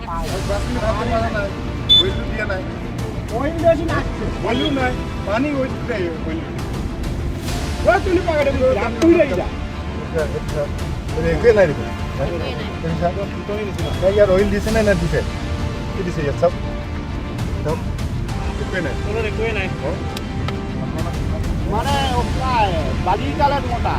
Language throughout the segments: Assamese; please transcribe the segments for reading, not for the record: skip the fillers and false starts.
यार ऑयल दिसे ना दिसे दिसे यार सब कोई नहीं माने ओका बाली काला मोटा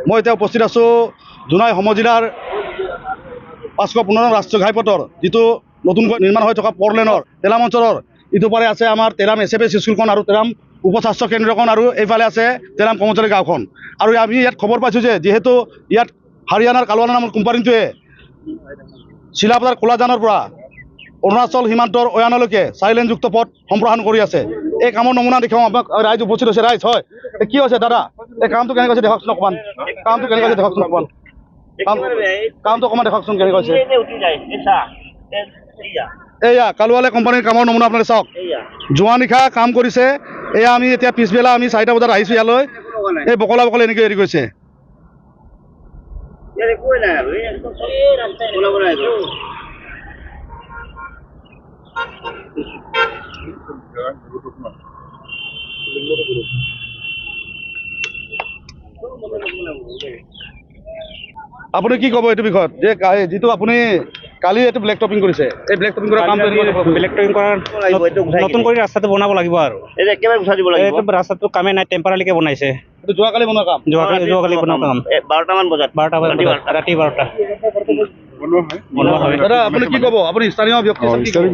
মই এতিয়া উপস্থিত আছোঁ জোনাই সমজিলাৰ 515 ৰাষ্ট্ৰীয় ঘাইপথৰ যিটো নতুনকৈ নিৰ্মাণ হৈ থকা পৰলেনৰ তেলাম অঞ্চলৰ ইটো পাৰে আছে আমাৰ তেলাম এছএফএছ স্কুলখন আৰু তেলাম উপস্বাস্থ্য কেন্দ্ৰখন আৰু এইফালে আছে তেলাম কৰ্মচাৰী গাঁওখন আৰু আমি ইয়াত খবৰ পাইছোঁ যে যিহেতু ইয়াত হাৰিয়ানাৰ কালৱানা নামৰ কোম্পানীটোৱে চিলাপথাৰ কোলাজানৰ পৰা অৰুণাচল সীমান্তৰ অয়ানলৈকে চাইলেনযুক্ত পথ সম্প্ৰসাৰণ কৰি আছে। এই কামৰ নমুনা দেখুৱাওঁ আমাক ৰাইজ উপস্থিত হৈছে। ৰাইজ হয় কি হৈছে দাদা, এই কামটো কেনেকৈ হৈছে দেখাওকচোন অকণমান, কামটো কেনেকৈ হৈছে দেখাওকচোন অকণমান, কামটো অকণমান দেখাওকচোন কেনেকৈ হৈছে। এয়া কালৱালে কোম্পানীৰ কামৰ নমুনা আপোনালোকে চাওক, যোৱা নিশা কাম কৰিছে। এয়া আমি এতিয়া পিছবেলা আমি 4টা বজাত আহিছোঁ ইয়ালৈ, এই বকলা বকলা এনেকৈ এৰি গৈছে। আপুনি কি ক'ব এইটো বিষয়ত, যে যিটো আপুনি কালি এইটো ব্লেক টপিং কৰিছে, এই ব্লেক টপিং কৰা কামটো ব্লেক টপিং কৰাৰ নতুন কৰি ৰাস্তাটো বনাব লাগিব আৰু একেবাৰে গুচাই দিব লাগিব। এইটো ৰাস্তাটো কামে নাই, টেম্পৰাৰীকে বনাইছে। এইটো যোৱাকালি বনোৱা কাম, যোৱাকালি বনোৱা কাম 12টামান বজাত, 12টা বজাত ৰাতি 12টা বনোৱা হয়। দাদা আপুনি কি ক'ব, আপুনি স্থানীয়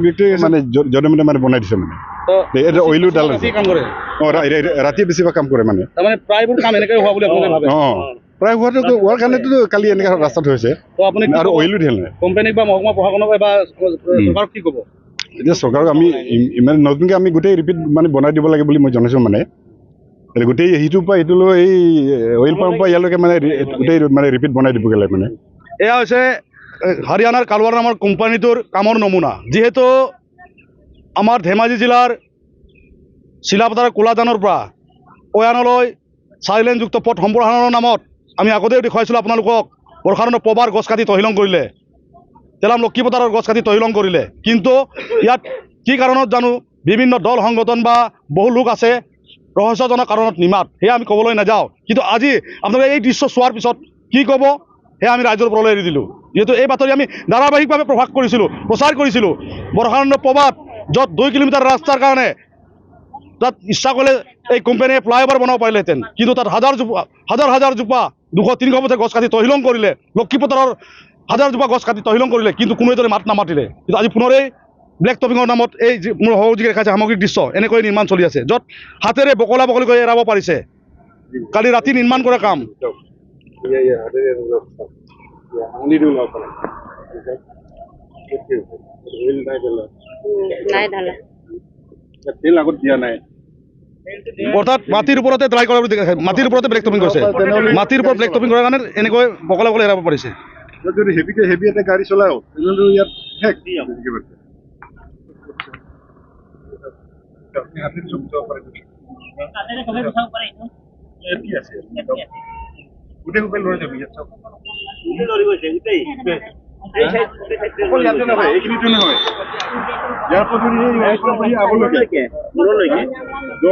ব্যক্তি মানে জনে মানে বনাই দিছে মানে এটা অইলো ডাল কাম কৰে ৰাতি বেছিভাগ কাম কৰে মানে তাৰমানে প্ৰায়বোৰ কাম এনেকৈ হোৱা বুলি আপোনালোকে ভাবে। প্ৰায় হোৱাৰ কাৰণেতো কালি এনেকৈ ৰাস্তাত হৈছে আৰু অইলো ঢেল নাই। কোম্পানীক বা মহকুমা প্ৰশাসনক বা চৰকাৰক কি ক'ব? এতিয়া চৰকাৰক আমি ইমান নতুনকৈ আমি গোটেই ৰিপিট মানে বনাই দিব লাগে বুলি মই জনাইছোঁ। মানে গোটেই সিটোৰ পৰা সিটোলৈ এই অইল পাম্পৰ পৰা ইয়ালৈকে মানে গোটেই মানে ৰিপিট বনাই দিবগৈ লাগে। মানে এয়া হৈছে হাৰিয়ানাৰ কালৱানা নামৰ কোম্পানীটোৰ কামৰ নমুনা। যিহেতু আমাৰ ধেমাজি জিলাৰ চিলাপথাৰ কোলাজানৰ পৰা অয়ানলৈ চাইলেনযুক্ত পথ সম্প্ৰসাৰণৰ নামত আমি আগতেও দেখুৱাইছিলোঁ আপোনালোকক, বৰ্ষাৰণৰ প্ৰবাৰ গছ কাটি তহিলং কৰিলে, তেলাম লক্ষীপথাৰৰ গছ কাটি তহিলং কৰিলে। কিন্তু ইয়াত কি কাৰণত জানো বিভিন্ন দল সংগঠন বা বহু লোক আছে ৰহস্যজনক কাৰণত নিমাত, সেয়া আমি ক'বলৈ নাযাওঁ। কিন্তু আজি আপোনালোকে এই দৃশ্য চোৱাৰ পিছত কি ক'ব সেয়া আমি ৰাইজৰ ওপৰলৈ এৰি দিলোঁ। যিহেতু এই বাতৰি আমি ধাৰাবাহিকভাৱে প্ৰচাৰ কৰিছিলোঁ। বৰ্ষাৰণৰ প্ৰবাদ য'ত 2 কিলোমিটাৰ ৰাস্তাৰ কাৰণে তাত ইচ্ছা কৰিলে এই কোম্পানীয়ে ফ্লাইঅভাৰ বনাব পাৰিলেহেঁতেন, কিন্তু তাত হাজাৰ জোপা 200-300 বছৰ গছ কাটি তহিলং কৰিলে, লক্ষীপথাৰৰ 1000 জোপা গছ কাটি তহিলং কৰিলে, কিন্তু কোনো এজনে মাত নামাতিলে। কিন্তু আজি পুনৰ এই ব্লেক টপিঙৰ নামত এই মোৰ সহযোগী দেখাইছে সামগ্ৰিক দৃশ্য এনেকৈ নিৰ্মাণ চলি আছে, য'ত হাতেৰে বকলা বকলিকৈ এৰাব পাৰিছে। কালি ৰাতি নিৰ্মাণ কৰা কাম অৰ্থাৎ মাটিৰ ওপৰতে ট্ৰাই কৰা, মাটিৰ ওপৰতে ব্লেক টপিং কৰিছে। মাটিৰ ওপৰত ব্লেক টপিং কৰাৰ কাৰণে এনেকৈ বকলা বকলা এৰাব পাৰিছে। যদি হেভি এটা গাড়ী চলাও ইয়াত এইখিনিতো নহয়, ইয়াৰ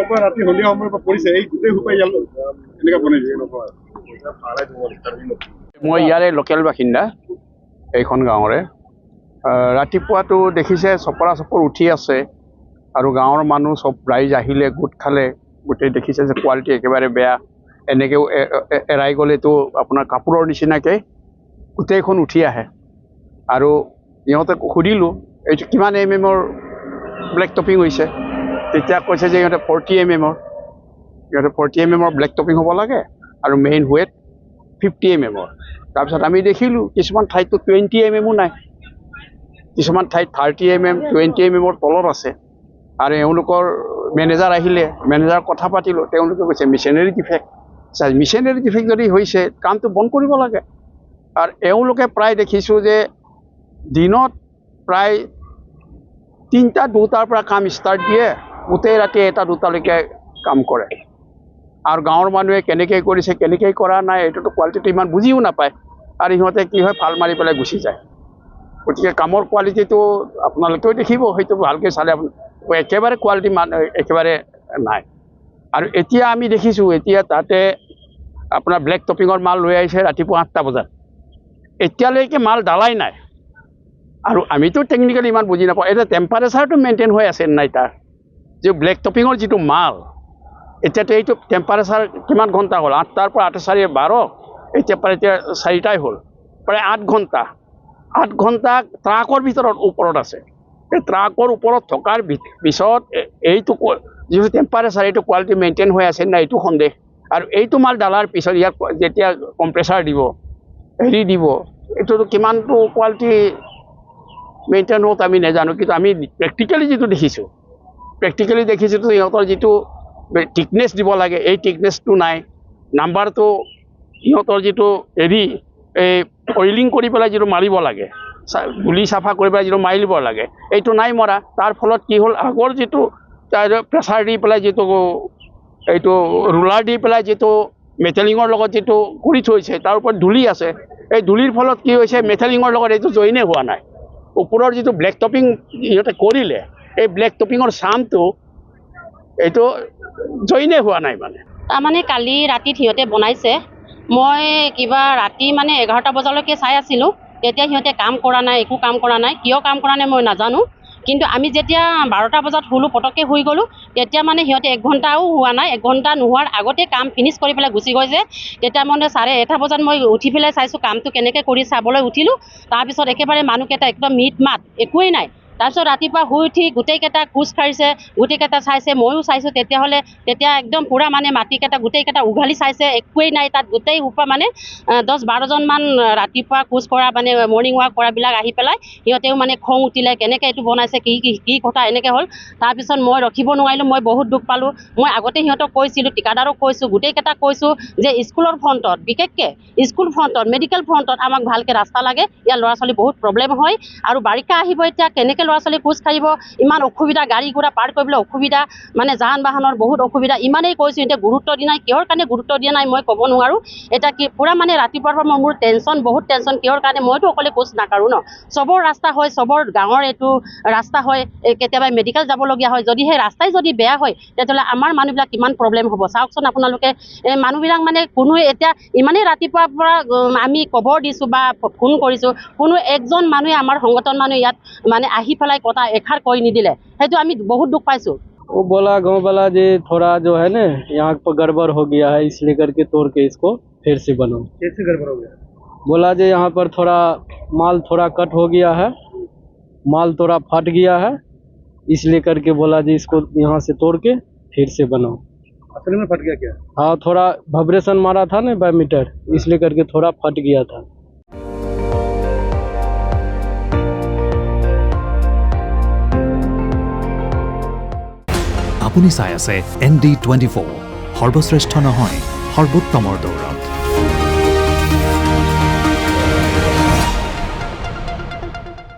পৰা ৰাতি সন্ধিয়া সময়ৰ পৰা পৰিছে, এই গোটেই সোপাই ইয়াত এনেকৈ বনাইছে। মই ইয়াৰে লোকেল বাসিন্দা, এইখন গাঁৱৰে। ৰাতিপুৱাটো দেখিছে চপৰা চপৰ উঠি আছে আৰু গাঁৱৰ মানুহ চব ৰাইজ আহিলে, গোট খালে, গোটেই দেখিছে যে কোৱালিটি একেবাৰে বেয়া। এনেকৈও এৰাই গ'লেতো আপোনাৰ কাপোৰৰ নিচিনাকৈ গোটেইখন উঠি আহে। আৰু ইহঁতে সুধিলোঁ এইটো কিমান MM-ৰ ব্লেক টপিং হৈছে, তেতিয়া কৈছে যে ইহঁতে 40 MM-ৰ, ইহঁতে 40 MM-ৰ ব্লেক টপিং হ'ব লাগে আৰু মেইন ৱেট 50 mm তাৰপিছত আমি দেখিলোঁ কিছুমান ঠাইতো 20 mm নাই, কিছুমান ঠাইত 30 mm 20 mm তলত আছে। আৰু এওঁলোকৰ মেনেজাৰ আহিলে, মেনেজাৰ কথা পাতিলোঁ, তেওঁলোকে কৈছে মেচিনাৰী ডিফেক্ট। মেচিনাৰী ডিফেক্ট যদি হৈছে কামটো বন্ধ কৰিব লাগে। আৰু এওঁলোকে প্ৰায় দেখিছোঁ যে দিনত প্ৰায় 3টা 2টাৰ পৰা কাম ষ্টাৰ্ট দিয়ে, গোটেই ৰাতি 1টা 2টালৈকে কাম কৰে। আৰু গাঁৱৰ মানুহে কেনেকৈ কৰিছে কেনেকৈ কৰা নাই এইটোতো কোৱালিটিটো ইমান বুজিও নাপায়। আৰু সিহঁতে কি হয় ফাল মাৰি পেলাই গুচি যায়। গতিকে কামৰ কোৱালিটিটো আপোনালোকেও দেখিব, হয়তো ভালকৈ চালে একেবাৰে কোৱালিটি একেবাৰে নাই। আৰু এতিয়া আমি দেখিছোঁ এতিয়া তাতে আপোনাৰ ব্লেক টপিঙৰ মাল লৈ আহিছে ৰাতিপুৱা 8টা বজাত, এতিয়ালৈকে মাল ডালাই নাই। আৰু আমিতো টেকনিকেলি ইমান বুজি নাপাওঁ, এতিয়া টেম্পাৰেচাৰটো মেইনটেইন হৈ আছে নাই তাৰ, যে ব্লেক টপিঙৰ যিটো মাল এতিয়াতো এইটো টেম্পাৰেচাৰ কিমান ঘণ্টা হ'ল, 8টাৰ পৰা 8 4 12, এতিয়া প্ৰায় 4টাই হ'ল, প্ৰায় 8 ঘণ্টা। 8 ঘণ্টা ট্ৰাকৰ ভিতৰত ওপৰত আছে। এই ট্ৰাকৰ ওপৰত থকাৰ পিছত এইটো যিটো টেম্পাৰেচাৰ এইটো কোৱালিটি মেইনটেইন হৈ আছে নাই এইটো সন্দেহ। আৰু এইটো মাল ডালাৰ পিছত ইয়াক যেতিয়া কম্প্ৰেচাৰ দিব হেৰি দিব এইটোতো কিমানটো কোৱালিটি মেইনটেইন হোৱাত আমি নাজানো, কিন্তু আমি প্ৰেক্টিকেলি যিটো দেখিছোঁ সিহঁতৰ যিটো থিকনেছ দিব লাগে এই থিকনেছটো নাই। নাম্বাৰটো সিহঁতৰ যিটো হেৰি এই অইলিং কৰি পেলাই যিটো মাৰিব লাগে, গুলি চাফা কৰি পেলাই যিটো মাৰি দিব লাগে এইটো নাই মৰা। তাৰ ফলত কি হ'ল আগৰ যিটো প্ৰেছাৰ দি পেলাই যিটো এইটো ৰোলাৰ দি পেলাই যিটো মেটেলিঙৰ লগত যিটো কৰি থৈছে তাৰ ওপৰত ধূলি আছে, এই ধূলিৰ ফলত কি হৈছে মেটেলিঙৰ লগত এইটো জইনে হোৱা নাই। ওপৰৰ যিটো ব্লেক টপিং সিহঁতে কৰিলে এই ব্লেক টপিঙৰ চামটো এইটো জইনে হোৱা নাই। মানে তাৰমানে কালি ৰাতিত সিহঁতে বনাইছে, মই কিবা ৰাতি মানে 11টা বজালৈকে চাই আছিলোঁ, তেতিয়া সিহঁতে কাম কৰা নাই, একো কাম কৰা নাই। কিয় কাম কৰা নাই মই নাজানো, কিন্তু আমি যেতিয়া 12টা বজাত শুলোঁ পটককৈ শুই গ'লোঁ, তেতিয়া মানে সিহঁতে 1 ঘণ্টাও হোৱা নাই, 1 ঘণ্টা নোহোৱাৰ আগতে কাম ফিনিছ কৰি পেলাই গুচি গৈছে। তেতিয়া মানে 1:30 বজাত মই উঠি পেলাই চাইছোঁ কামটো কেনেকৈ কৰি চাবলৈ উঠিলোঁ। তাৰপিছত একেবাৰে মানুহকেইটা একদম মিট মাত একোৱেই নাই। তাৰপিছত ৰাতিপুৱা শুই উঠি গোটেইকেইটা খোজ কাঢ়িছে, গোটেইকেইটা চাইছে, ময়ো চাইছোঁ। তেতিয়া একদম পূৰা মানে মাটিকেইটা গোটেইকেইটা উঘালি চাইছে, একোৱেই নাই তাত। গোটেই সোপা মানে 10-12জনমান ৰাতিপুৱা খোজ কৰা মানে মৰ্ণিং ৱাক কৰাবিলাক আহি পেলাই সিহঁতেও মানে খং উঠিলে, কেনেকৈ এইটো বনাইছে কি কথা এনেকৈ হ'ল। তাৰপিছত মই ৰখিব নোৱাৰিলোঁ, মই বহুত দুখ পালোঁ। মই আগতে সিহঁতক কৈছিলোঁ, ঠিকাদাৰক কৈছোঁ, গোটেইকেইটাক কৈছোঁ যে স্কুলৰ ফ্ৰণ্টত, বিশেষকৈ স্কুল ফ্ৰণ্টত, মেডিকেল ফ্ৰণ্টত আমাক ভালকৈ ৰাস্তা লাগে। ইয়াৰ ল'ৰা ছোৱালী বহুত প্ৰব্লেম হয়। আৰু বাৰিষা আহিব, এতিয়া কেনেকৈ ল'ৰা ছোৱালী খোজ কাঢ়িব, ইমান অসুবিধা, গাড়ী ঘোঁৰা পাৰ কৰিবলৈ অসুবিধা, মানে যান বাহনৰ বহুত অসুবিধা। ইমানেই কৈছোঁ, এতিয়া গুৰুত্ব দিয়া নাই। কিহৰ কাৰণে গুৰুত্ব দিয়া নাই মই ক'ব নোৱাৰোঁ। এতিয়া কি পূৰা মানে ৰাতিপুৱাৰ পৰা মোৰ টেনশ্যন, বহুত টেনশ্যন। কিহৰ কাৰণে মইতো অকলে খোজ নাকাঢ়োঁ ন, চবৰ ৰাস্তা হয়, চবৰ গাঁৱৰ এইটো ৰাস্তা হয়। কেতিয়াবা মেডিকেল যাবলগীয়া হয়, যদি সেই ৰাস্তাই যদি বেয়া হয় তেতিয়াহ'লে আমাৰ মানুহবিলাক কিমান প্ৰব্লেম হ'ব চাওকচোন আপোনালোকে। মানুহবিলাক মানে কোনোৱে এতিয়া ইমানেই ৰাতিপুৱাৰ পৰা আমি খবৰ দিছোঁ বা ফোন কৰিছোঁ, কোনো একজন মানুহে আমাৰ সংগঠন মানুহ ইয়াত মানে আহি পেলাই কথা এষাৰ কৈ নিদিলে, সেইটো আমি বহুত দুখ পাইছোঁ। वो बोला गांव वाला जी थोड़ा जो है ना यहाँ पर गड़बड़ हो गया है, इसलिए करके तोड़ के इसको फिर से बनाओ। कैसे गड़बड़ हो गया? बोला जी यहाँ पर थोड़ा माल थोड़ा कट हो गया है, माल थोड़ा फट गया है, इसलिए करके बोला जी इसको यहाँ से तोड़ के फिर से बनाओ। असल में फट गया क्या? हाँ, थोड़ा वाइब्रेशन मारा था ना बायोमीटर, इसलिए करके थोड़ा फट गया था। আপুনি চাই আছে ND24, সৰ্বশ্ৰেষ্ঠ নহয় সৰ্বোত্তমৰ দৌৰ।